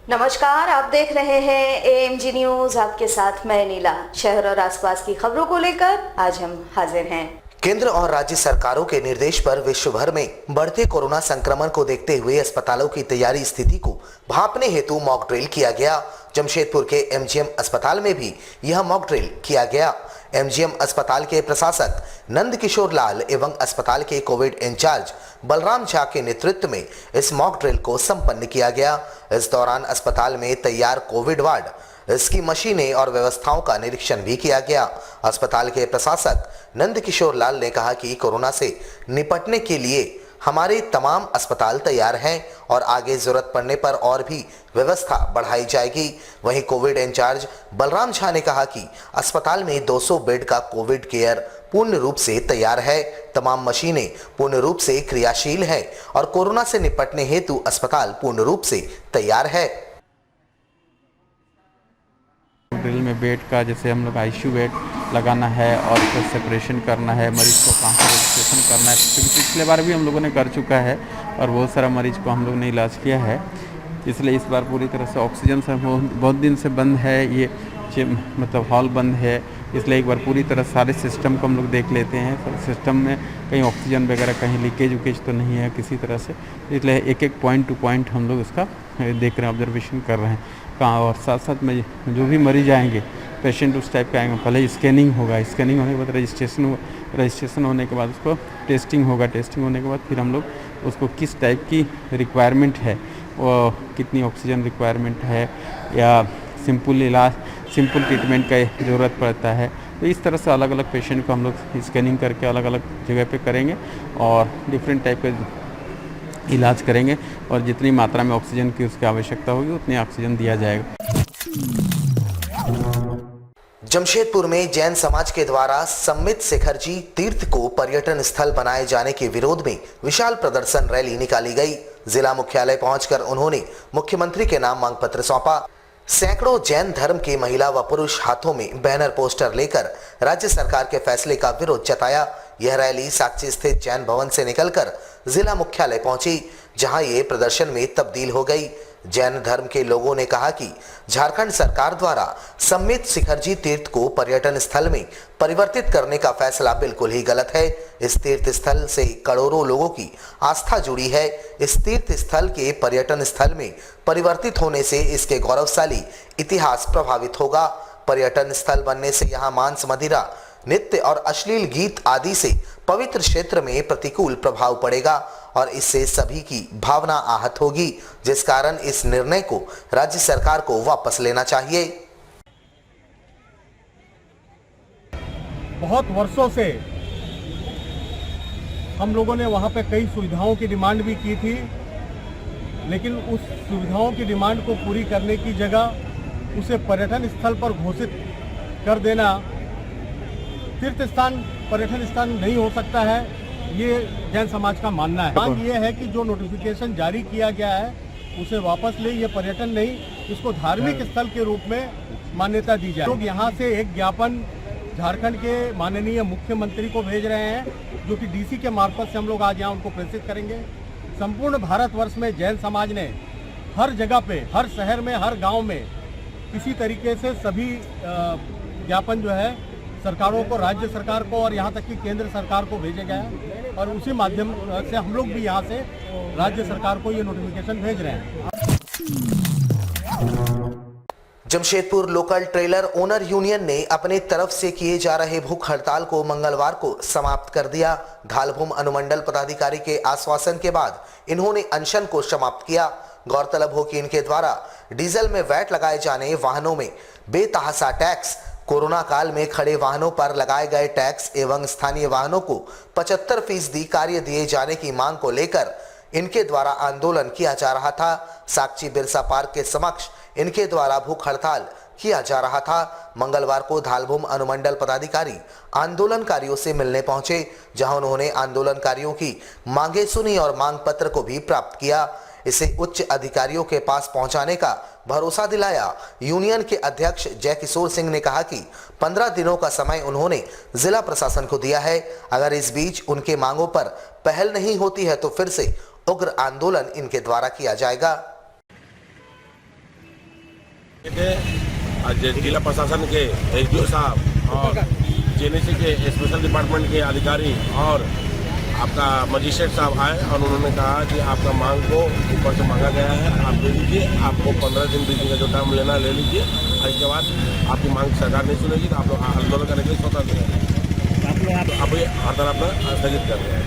नमस्कार, आप देख रहे हैं एएमजी न्यूज। आपके साथ मैं नीला। शहर और आसपास की खबरों को लेकर आज हम हाजिर हैं। केंद्र और राज्य सरकारों के निर्देश पर विश्व भर में बढ़ते कोरोना संक्रमण को देखते हुए अस्पतालों की तैयारी स्थिति को भांपने हेतु मॉक ड्रिल किया गया। जमशेदपुर के एमजीएम अस्पताल में भी यह मॉक ड्रिल किया गया। एमजीएम अस्पताल के प्रशासक नंद किशोर लाल एवं अस्पताल के कोविड इंचार्ज बलराम झा के नेतृत्व में इस मॉक ड्रिल को संपन्न किया गया। इस दौरान अस्पताल में तैयार कोविड वार्ड, इसकी मशीनें और व्यवस्थाओं का निरीक्षण भी किया गया। अस्पताल के प्रशासक नंद किशोर लाल ने कहा कि कोरोना से निपटने के लिए हमारे तमाम अस्पताल तैयार हैं और आगे जरूरत पड़ने पर और भी व्यवस्था बढ़ाई जाएगी। वहीं कोविड इंचार्ज बलराम झा ने कहा कि अस्पताल में 200 बेड का कोविड केयर पूर्ण रूप से तैयार है। तमाम मशीनें पूर्ण रूप से क्रियाशील हैं और कोरोना से निपटने हेतु अस्पताल पूर्ण रूप से तैयार है। ड्रिल में बेड का जैसे हम लोग आईसीयू बेड लगाना है और उसका सेपरेशन करना है, मरीज को कहाँ पर रजिस्ट्रेशन करना है, क्योंकि पिछले बार भी हम लोगों ने कर चुका है और बहुत सारा मरीज को हम लोग ने इलाज किया है। इसलिए इस बार पूरी तरह से ऑक्सीजन से बहुत दिन से बंद है, ये मतलब हॉल बंद है, इसलिए एक बार पूरी तरह सारे सिस्टम को हम लोग देख लेते हैं। सिस्टम में कहीं ऑक्सीजन वगैरह कहीं लीकेज उकेज तो नहीं है किसी तरह से, इसलिए एक एक पॉइंट टू पॉइंट हम लोग उसका देख रहे हैं, ऑब्जर्वेशन कर रहे हैं कहाँ। और साथ साथ में जो भी मरीज आएंगे, पेशेंट उस टाइप के आएंगे, पहले स्कैनिंग होगा, स्कैनिंग होने के बाद रजिस्ट्रेशन होने के बाद उसको टेस्टिंग होगा, टेस्टिंग होने के बाद फिर हम लोग उसको किस टाइप की रिक्वायरमेंट है, वो कितनी ऑक्सीजन रिक्वायरमेंट है या सिंपल ट्रीटमेंट का ज़रूरत पड़ता है, तो इस तरह से अलग अलग पेशेंट को हम लोग स्कैनिंग करके अलग अलग जगह पे करेंगे और डिफरेंट टाइप का इलाज करेंगे और जितनी मात्रा में ऑक्सीजन की उसकी आवश्यकता होगी उतनी ऑक्सीजन दिया जाएगा। जमशेदपुर में जैन समाज के द्वारा सम्मित शिखरजी तीर्थ को पर्यटन स्थल बनाए जाने के विरोध में विशाल प्रदर्शन रैली निकाली गई। जिला मुख्यालय पहुंचकर उन्होंने मुख्यमंत्री के नाम मांग पत्र सौंपा। सैकड़ों जैन धर्म के महिला व पुरुष हाथों में बैनर पोस्टर लेकर राज्य सरकार के फैसले का विरोध जताया। यह रैली साक्षी स्थित जैन भवन से निकलकर जिला मुख्यालय पहुंची, जहां ये प्रदर्शन में तब्दील हो गई। जैन धर्म के लोगों ने कहा कि झारखंड सरकार द्वारा सम्मित शिखरजी तीर्थ को पर्यटन स्थल में परिवर्तित करने का फैसला बिल्कुल ही गलत है। इस तीर्थ स्थल से करोड़ों लोगों की आस्था जुड़ी है। इस तीर्थ स्थल के पर्यटन स्थल में परिवर्तित होने से इसके गौरवशाली इतिहास प्रभावित होगा। पर्यटन स्थल बनने से यहाँ मांस, मदिरा, नृत्य और अश्लील गीत आदि से पवित्र क्षेत्र में प्रतिकूल प्रभाव पड़ेगा और इससे सभी की भावना आहत होगी, जिस कारण इस निर्णय को राज्य सरकार को वापस लेना चाहिए। बहुत वर्षों से हम लोगों ने वहां पे कई सुविधाओं की डिमांड भी की थी, लेकिन उस सुविधाओं की डिमांड को पूरी करने की जगह उसे पर्यटन स्थल पर घोषित कर देना, तीर्थ स्थान पर्यटन स्थान नहीं हो सकता है, ये जैन समाज का मानना है। मांग ये है कि जो नोटिफिकेशन जारी किया गया है उसे वापस ले, ये पर्यटन नहीं, इसको धार्मिक स्थल के रूप में मान्यता दी जाए। लोग यहाँ से एक ज्ञापन झारखंड के माननीय मुख्यमंत्री को भेज रहे हैं, जो कि डीसी के मार्फत से हम लोग आज यहाँ उनको प्रेषित करेंगे। संपूर्ण भारतवर्ष में जैन समाज ने हर जगह पे, हर शहर में, हर गाँव में किसी तरीके से सभी ज्ञापन जो है सरकारों को, राज्य सरकार को और यहाँ तक कि केंद्र सरकार को भेजे गए हैं और उसी माध्यम से हम लोग भी यहाँ से राज्य सरकार को ये नोटिफिकेशन भेज रहे हैं। Jamshedpur local trailer owner union ने अपने तरफ से किए जा रहे भूख हड़ताल को मंगलवार को समाप्त कर दिया। धालभूम अनुमंडल पदाधिकारी के आश्वासन के बाद इन्होंने अनशन को समाप्त किया। गौरतलब हो कि इनके द्वारा डीजल में वैट लगाए जाने, वाहनों में बेतहाशा टैक्स, कोरोना काल में खड़े वाहनों पर लगाए गए टैक्स एवं स्थानीय वाहनों को 75% कार्य दिए जाने की मांग को लेकर इनके द्वारा आंदोलन किया जा रहा था। साक्षी बिरसा पार्क के समक्ष इनके द्वारा भूख हड़ताल किया जा रहा था। मंगलवार को धालभूम अनुमंडल पदाधिकारी आंदोलनकारियों से मिलने पहुंचे, जहां उन्होंने आंदोलनकारियों की मांगे सुनी और मांग पत्र को भी प्राप्त किया। इसे उच्च अधिकारियों के पास पहुंचाने का भरोसा दिलाया। यूनियन के अध्यक्ष जय किशोर सिंह ने कहा कि 15 दिनों का समय उन्होंने जिला प्रशासन को दिया है। अगर इस बीच उनके मांगों पर पहल नहीं होती है तो फिर से उग्र आंदोलन इनके द्वारा किया जाएगा। आज जिला प्रशासन के एसडीओ साहब और जेएनएससी के स्पेशल डिपार्टमेंट के अधिकारी और आपका मजिस्ट्रेट साहब आए और उन्होंने कहा कि आपका मांग को ऊपर से मांगा गया है, आप ले लीजिए, आपको 15 दिन 20 दिन का जो टाइम लेना ले लीजिए, और इसके बाद आपकी मांग सरकार नहीं सुनेगी तो आप लोग आंदोलन करने के लिए स्वतंत्र हैं। तो अभी हड़ताल अपना स्थगित कर रहे हैं।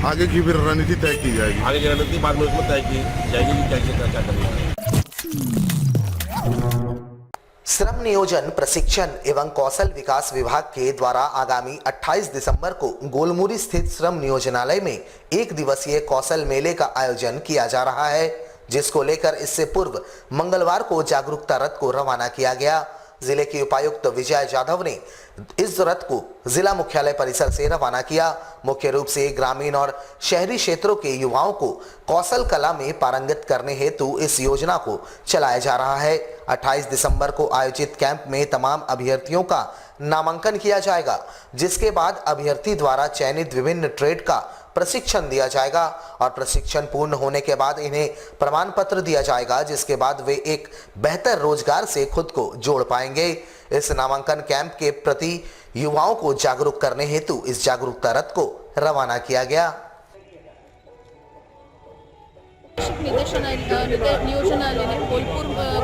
आगे की फिर रणनीति तय की जाएगी। आगे की रणनीति बाद में उसमें तय की जाएगी कि कैसे क्या करना है। श्रम नियोजन प्रशिक्षण एवं कौशल विकास विभाग के द्वारा आगामी 28 दिसंबर को गोलमुरी स्थित श्रम नियोजनालय में एक दिवसीय कौशल मेले का आयोजन किया जा रहा है, जिसको लेकर इससे पूर्व मंगलवार को जागरूकता रथ को रवाना किया गया। जिले के उपायुक्त विजय जाधव ने इस रथ को जिला मुख्यालय परिसर से रवाना किया। मुख्य रूप से ग्रामीण और शहरी क्षेत्रों के युवाओं को कौशल कला में पारंगत करने हेतु इस योजना को चलाया जा रहा है। 28 दिसंबर को आयोजित कैंप में तमाम अभ्यर्थियों का नामांकन किया जाएगा, जिसके बाद अभ्यर्थी द्वारा चयनित विभिन्न ट्रेड का प्रशिक्षण दिया जाएगा और प्रशिक्षण पूर्ण होने के बाद इन्हें प्रमाण पत्र दिया जाएगा, जिसके बाद वे एक बेहतर रोजगार से खुद को जोड़ पाएंगे। इस नामांकन कैंप के प्रति युवाओं को जागरूक करने हेतु इस जागरूकता रथ को रवाना किया गया। नियोजनालय ने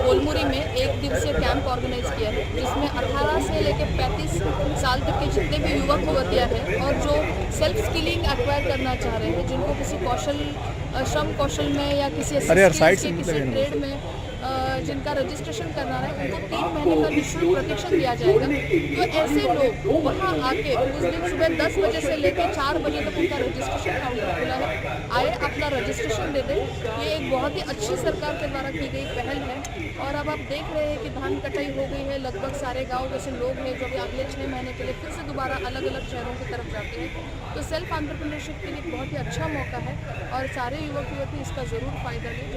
गोलमुरी में एक दिवसीय कैंप ऑर्गेनाइज किया है, जिसमें 18 से लेकर 35 साल तक के जितने भी युवक युवतियाँ हैं और जो सेल्फ स्किलिंग एक्वायर करना चाह रहे हैं, जिनको किसी श्रम कौशल में या किसी ट्रेड में जिनका रजिस्ट्रेशन करना है, उनको 3 महीने का निःशुल्क प्रशिक्षण दिया जाएगा। तो ऐसे लोग वहाँ आके उस दिन सुबह 10 बजे से लेकर 4 बजे तक उनका रजिस्ट्रेशन काउंटर खुला है, आए अपना रजिस्ट्रेशन दे दें। ये एक बहुत ही अच्छी सरकार के द्वारा की गई पहल है। और अब आप देख रहे हैं कि धान कटाई हो गई है, लगभग सारे गाँव जैसे लोग हैं जो भी अगले 6 महीने के लिए फिर से दोबारा अलग अलग शहरों की तरफ जाते हैं। तो सेल्फ एंटरप्रेन्योरशिप के लिए बहुत ही अच्छा मौका है और सारे युवक युवती इसका ज़रूर फायदा लें।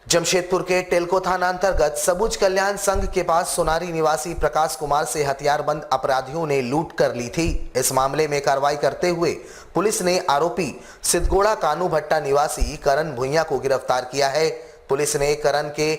जमशेदपुर के टेल्को थाना अंतर्गत सबुज कल्याण संघ के पास सोनारी निवासी प्रकाश कुमार से हथियारबंद अपराधियों ने लूट कर ली थी। इस मामले में कार्रवाई करते हुए पुलिस ने आरोपी सिद्धगोड़ा कानू भट्टा निवासी करण भुइया को गिरफ्तार किया है। पुलिस ने करण के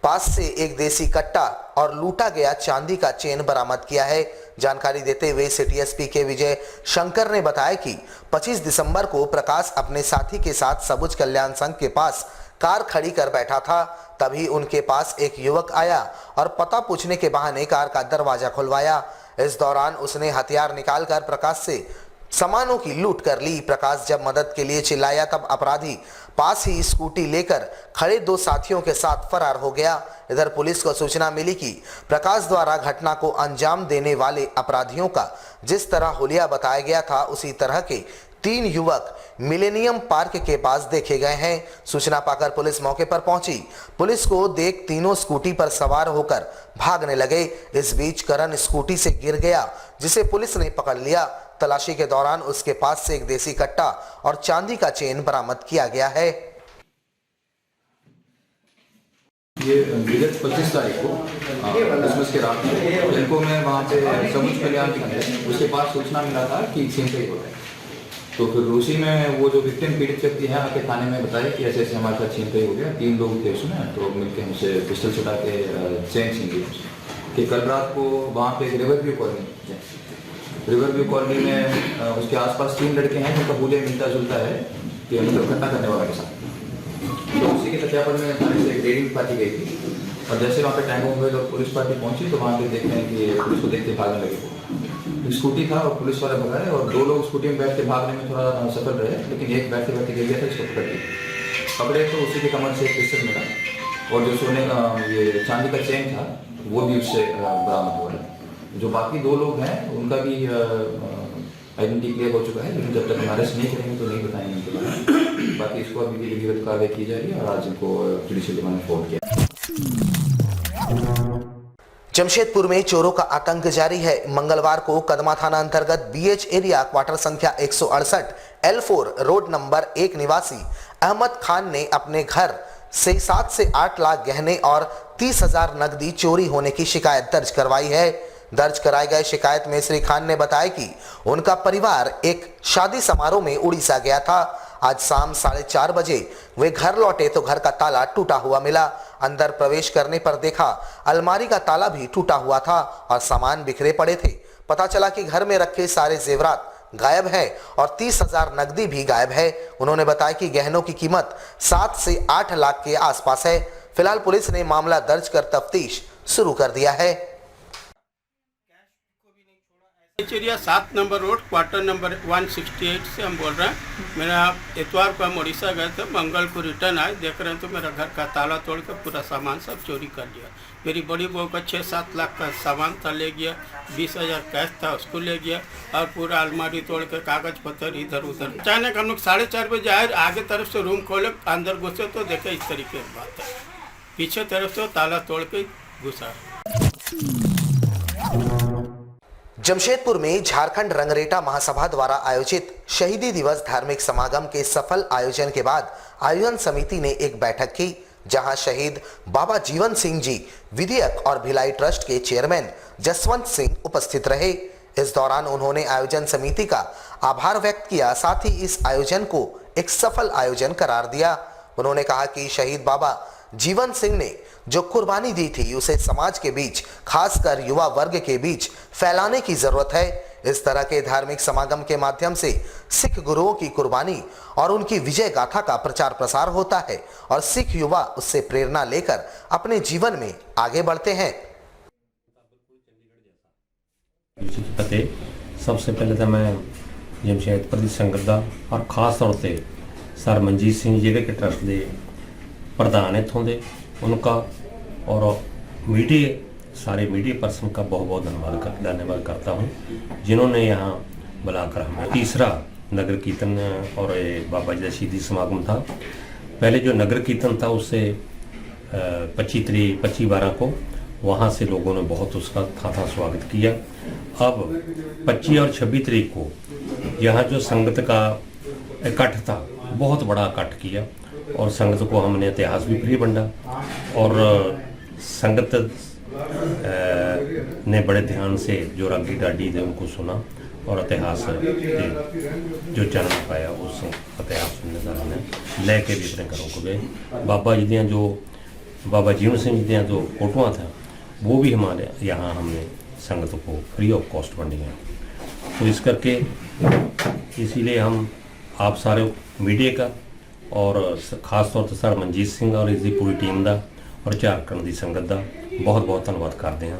पास से एक देसी कट्टा और लूटा गया चांदी का चेन बरामद किया है। जानकारी देते हुए सिटी एसपी के विजय शंकर ने बताया कि 25 दिसंबर को प्रकाश अपने साथी के साथ सबुज कल्याण संघ के पास कार खड़ी कर बैठा था, तभी उनके पास एक युवक आया और पता पूछने के बहाने कार का दरवाजा खुलवाया। इस दौरान उसने हथियार निकालकर प्रकाश से सामानों की लूट कर ली। प्रकाश जब मदद के लिए चिल्लाया तब अपराधी पास ही स्कूटी लेकर खड़े 2 साथियों के साथ फरार हो गया। इधर पुलिस को सूचना मिली कि प्रकाश द्वारा घटना को अंजाम देने वाले अपराधियों का जिस तरह हुलिया बताया गया था, उसी तरह के 3 युवक मिलेनियम पार्क के पास देखे गए हैं। सूचना पाकर पुलिस मौके पर पहुंची। पुलिस को देख तीनों स्कूटी पर सवार होकर भागने लगे। इस बीच करण स्कूटी से गिर गया, जिसे पुलिस ने पकड़ लिया। तलाशी के दौरान उसके पास से एक देसी कट्टा और चांदी का चेन बरामद किया गया है। ये विगत 25 तारीख को क्रिसमस के रात में टेल्को में वहाँ पे सबुज कल्याण संघ है, उसके पास सूचना मिला था कि छिनतई हो रहा है। तो फिर उसी में वो जो विक्टिम पीड़ित व्यक्ति है आके थाने में बताया कि ऐसे ऐसे हमारे साथ छिनतई हो गया। 3 लोग थे उसमें, तो मिलकर हमसे पिस्टल छुटा के चेन छीन ली कि कल रात को वहाँ पे रिवर व्यू कॉलोनी में उसके आसपास 3 लड़के हैं जिनका हुलिया मिलता जुलता है कि मतलब घटना करने वाला के साथ। तो उसी के सत्यापन में थाने से एक रेडिंग पार्टी गई थी और जैसे वहाँ पे टैंगो मोबाइल और पुलिस पार्टी पहुंची तो वहाँ पे देखते हैं कि पुलिस को देखते भागने लगे। स्कूटी था और पुलिस वाले भगाए और 2 लोग स्कूटी में बैठ के भागने में थोड़ा सफल रहे, लेकिन एक बैठते बैठते गिर गया था, इसको पकड़े तो उसी के कमर से एक पिस्टल मिला और जो सोने का ये चांदी का चेन था वो भी उससे बरामद हुआ है। जो बाकी 2 लोग हैं उनका भी आइडेंटिटी क्लियर हो चुका है, लेकिन जब तक हम अरेस्ट नहीं करेंगे तो नहीं बताएंगे उनके बारे में। बाकी इसको अभी भी विधिवत कार्रवाई की जा रही है और आज इनको जुडिशियल रिमांड में फोर्ड किया। जमशेदपुर में चोरों का आतंक जारी है। मंगलवार को कदमा थाना अंतर्गत बीएच एरिया क्वार्टर संख्या 168 L4 रोड नंबर 1 निवासी अहमद खान ने अपने घर से 7 से 8 लाख गहने और 30,000 नकदी चोरी होने की शिकायत दर्ज करवाई है। दर्ज कराए गए शिकायत में श्री खान ने बताया कि उनका परिवार एक शादी समारोह में उड़ीसा गया था। आज शाम 4:30 बजे वे घर लौटे तो घर का ताला टूटा हुआ मिला। अंदर प्रवेश करने पर देखा अलमारी का ताला भी टूटा हुआ था और सामान बिखरे पड़े थे। पता चला कि घर में रखे सारे जेवरात गायब है और 30,000 नकदी भी गायब है। उन्होंने बताया कि गहनों की कीमत 7 से 8 लाख के आसपास है। फिलहाल पुलिस ने मामला दर्ज कर तफ्तीश शुरू कर दिया है। Area 7 number road quarter number 168 से हम बोल रहे हैं। मेरा इतवार को हम उड़ीसा गए थे, मंगल को रिटर्न आए, देख रहे हैं तो मेरा घर का ताला तोड़ के पूरा सामान सब चोरी कर लिया। मेरी बड़ी बहू का 6-7 लाख का सामान था, ले गया। 20,000 कैश था, उसको ले गया और पूरा अलमारी तोड़ के कागज पत्तर इधर उधर। अचानक हम लोग 4:30 बजे आए, आगे तरफ से रूम खोले, अंदर घुसे तो देखे इस तरीके की बात है। पीछे तरफ से ताला तोड़ के घुसा। जमशेदपुर में झारखंड रंगरेटा महासभा द्वारा आयोजित शहीदी दिवस धार्मिक समागम के सफल आयोजन के बाद आयोजन समिति ने एक बैठक की, जहां शहीद बाबा जीवन सिंह जी विधेयक और भिलाई ट्रस्ट के चेयरमैन जसवंत सिंह उपस्थित रहे। इस दौरान उन्होंने आयोजन समिति का आभार व्यक्त किया, साथ ही इस आयोजन को एक सफल आयोजन करार दिया। उन्होंने कहा कि शहीद बाबा जीवन सिंह ने जो कुर्बानी दी थी उसे समाज के बीच, खासकर युवा वर्ग के बीच फैलाने की जरूरत है। इस तरह के धार्मिक समागम के माध्यम से सिख गुरुओं की कुर्बानी और उनकी विजय गाथा का प्रचार प्रसार होता है और सिख युवा उससे प्रेरणा लेकर अपने जीवन में आगे बढ़ते हैं। सबसे पहले तो मैं जमशेदपुर की संगत का और खास तौर पर सर मनजीत सिंह जी के ट्रस्ट के प्रधान इतों के उनका और मीडिया सारे मीडिया पर्सन का बहुत बहुत धन्यवाद करता हूँ, जिन्होंने यहाँ बुलाकर हमें। तीसरा नगर कीर्तन और बाबा जी का शहीदी समागम था। पहले जो नगर कीर्तन था उससे 25/12 को वहाँ से लोगों ने बहुत उसका था स्वागत किया। अब 25 और 26 तारीख को यहाँ जो संगत का इकट्ठ था, बहुत बड़ा इकट्ठ किया और संगत को हमने इतिहास भी फ्री बंटा और संगत ने बड़े ध्यान से जो रागी डाडी थे उनको सुना और इतिहास जो जन्म पाया उस इतिहास सुनने का हमने लेके भी अपने घरों को गए। बाबा जी दियाँ जो बाबा जीवन सिंह जी दियाँ जो फोटोआँ था वो भी हमारे यहाँ हमने संगत को फ्री ऑफ कॉस्ट बंटी हैं। तो इस करके इसीलिए हम आप सारे मीडिया का और खास तौर पर सर मनजीत सिंह और इसकी पूरी टीम का और झारखंड की संगत का बहुत बहुत धन्यवाद करते हैं।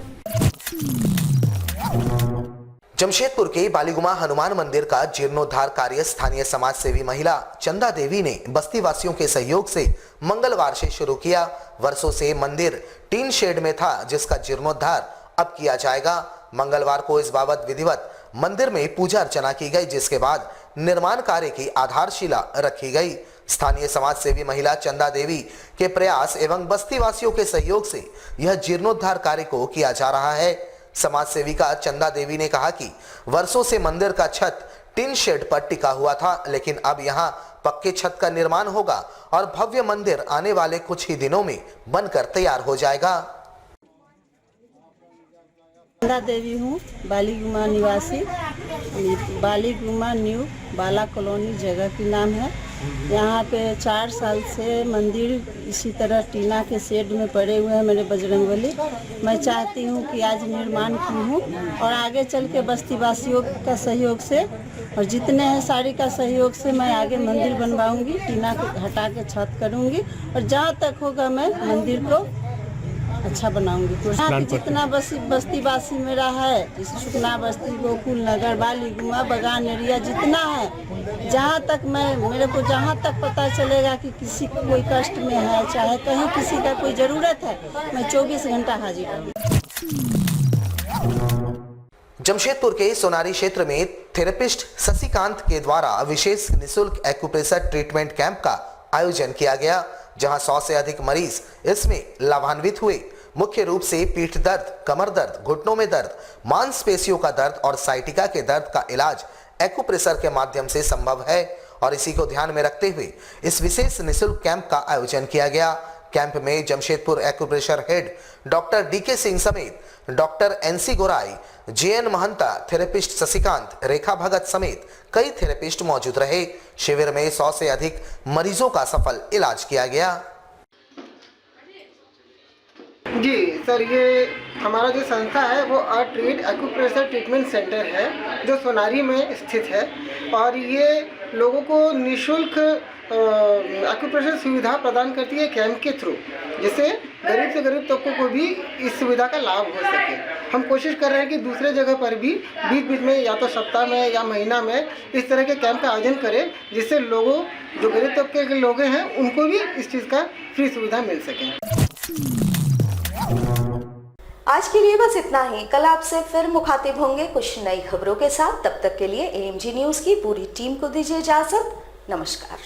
जमशेदपुर के बालीगुमा हनुमान मंदिर का जीर्णोद्धार कार्य स्थानीय समाज सेवी महिला चंदा देवी ने बस्ती वासियों के सहयोग से मंगलवार से शुरू किया। वर्षों से मंदिर टीन शेड में था, जिसका जीर्णोद्धार अब किया जाएगा। मंगलवार को इस बाबत विधिवत मंदिर में पूजा अर्चना की गई, जिसके बाद निर्माण कार्य की आधारशिला रखी गई। स्थानीय समाज सेवी महिला चंदा देवी के प्रयास एवं बस्ती वासियों के सहयोग से यह जीर्णोद्धार कार्य को किया जा रहा है। समाज सेविका चंदा देवी ने कहा कि वर्षों से मंदिर का छत टिन शेड पर टिका हुआ था, लेकिन अब यहां पक्के छत का निर्माण होगा और भव्य मंदिर आने वाले कुछ ही दिनों में बनकर तैयार हो जाएगा। चंदा देवी हूँ, बालीगुमा निवासी। बालीगुमा न्यू बाला कॉलोनी जगह की नाम है। यहाँ पे 4 साल से मंदिर इसी तरह टीना के शेड में पड़े हुए हैं मेरे बजरंगबली। मैं चाहती हूँ कि आज निर्माण की हूँ और आगे चल के बस्ती वासियों का सहयोग से और जितने हैं सारी का सहयोग से मैं आगे मंदिर बनवाऊँगी। टीना को हटा के छत करूँगी और जहाँ तक होगा मैं मंदिर को अच्छा बनाऊंगी। जितना बस्ती वासी मेरा है, जैसे सुखना बस्ती, गोकुल नगर, बालीगुमा, बगान एरिया जितना है, जहाँ तक मेरे को जहाँ तक पता चलेगा कि किसी को कोई कष्ट में है, चाहे कहीं किसी का कोई ज़रूरत है, मैं 24 घंटा हाजिर हूँ। जमशेदपुर के सोनारी क्षेत्र में थेरेपिस्ट शशिकांत के द्वारा विशेष निःशुल्क एक्यूप्रेशर ट्रीटमेंट कैंप का आयोजन किया गया, जहां 100 से अधिक मरीज इसमें लाभान्वित हुए। मुख्य रूप से पीठ दर्द, कमर दर्द, घुटनों में दर्द, मांसपेशियों का दर्द और साइटिका के दर्द का इलाज एक्यूप्रेशर के माध्यम से संभव है और इसी को ध्यान में रखते हुए इस विशेष निःशुल्क कैंप का आयोजन किया गया। कैंप में Jamshedpur acupressure head doctor DK Singh समेत doctor NC Gorai, JN Mahanta, therapist Shashikant, Rekha Bhagat समेत कई थेरेपिस्ट मौजूद रहे। शिविर में 100 से अधिक मरीजों का सफल इलाज किया गया। जी सर, ये हमारा जो संस्था है वो ट्रीट एक्यूप्रेशर ट्रीटमेंट सेंटर है जो सोनारी में स्थित है और ये लोगों को निःशुल्क एक्यूप्रेशर सुविधा प्रदान करती है कैंप के थ्रू, जिससे गरीब से गरीब तबकों को भी इस सुविधा का लाभ हो सके। हम कोशिश कर रहे हैं कि दूसरे जगह पर भी बीच बीच में या तो सप्ताह में या महीना में इस तरह के कैंप का आयोजन करें, जिससे लोगों जो गरीब तबके के लोग हैं उनको भी इस चीज़ का फ्री सुविधा मिल सके। आज के लिए बस इतना ही। कल आपसे फिर मुखातिब होंगे कुछ नई खबरों के साथ। तब तक के लिए एएमजी न्यूज़ की पूरी टीम को दीजिए इजाजत। नमस्कार।